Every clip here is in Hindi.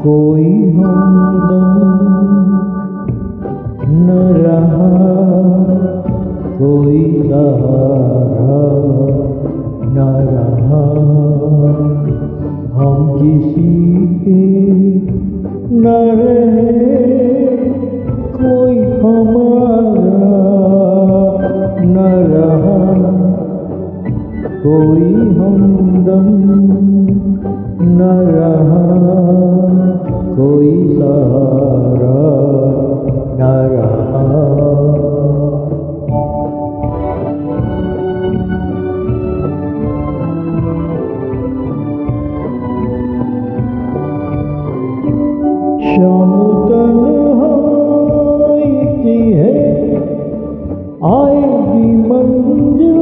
कोई हमदम न रहा, कोई सहारा न रहा। हम किसी के न रहे, कोई हमारा न रहा। कोई हमदम न रहा, कोई सहारा न रहा। शाम तन्हाई की है, आएगी मंजिल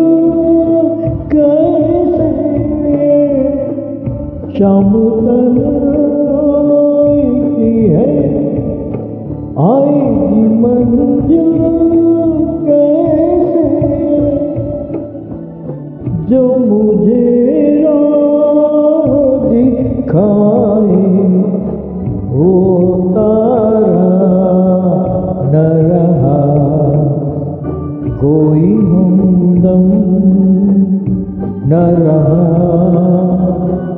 कैसे। शाम तन्हाई की है, आएगी मंजिल कैसे। जो मुझे राह दिखाए वो तारा न रहा। कोई हमदम न रहा,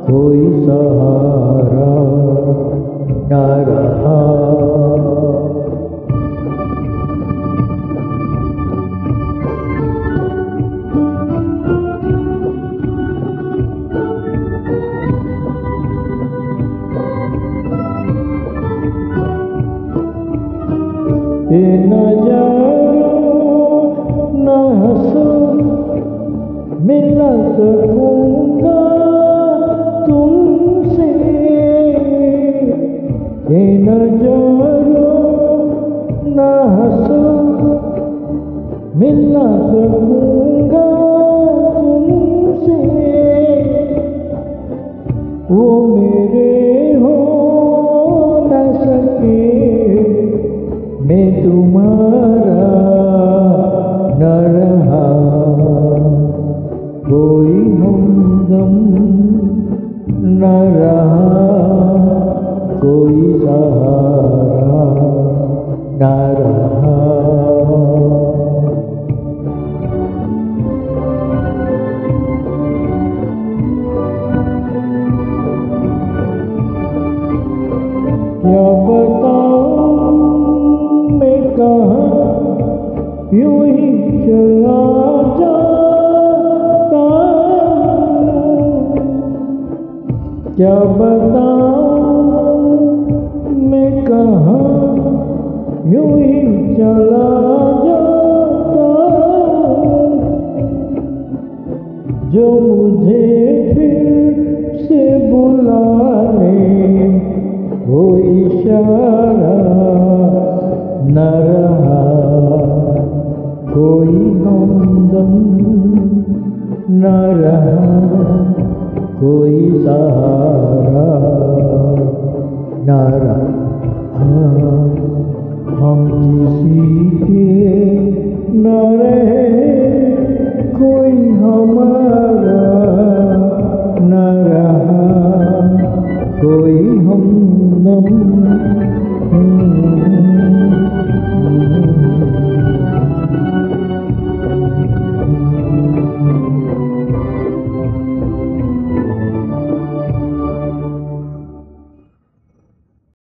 कोई सहारा न रहा। ये नजारा न हंसो, मिल सकूंगा तुमसे। ये नजारा न हंसो, मिल सकूंगा तुमसे। वो मेरे हो न सके, मैं तुम्हारा न रहा। कोई हमदम न रहा, कोई सहारा न रहा। क्या बताऊं मैं कहाँ, यूं ही चला जाता हूँ। क्या बताऊं मैं कहाँ, यूं ही चला जाता हूँ। जो मुझे फिर से बुलाने वो इशारा न रहा। कोई हमदम न रहा, कोई सहारा न रहा। हम किसी के न रहे, कोई हमारा न रहा। कोई हमदम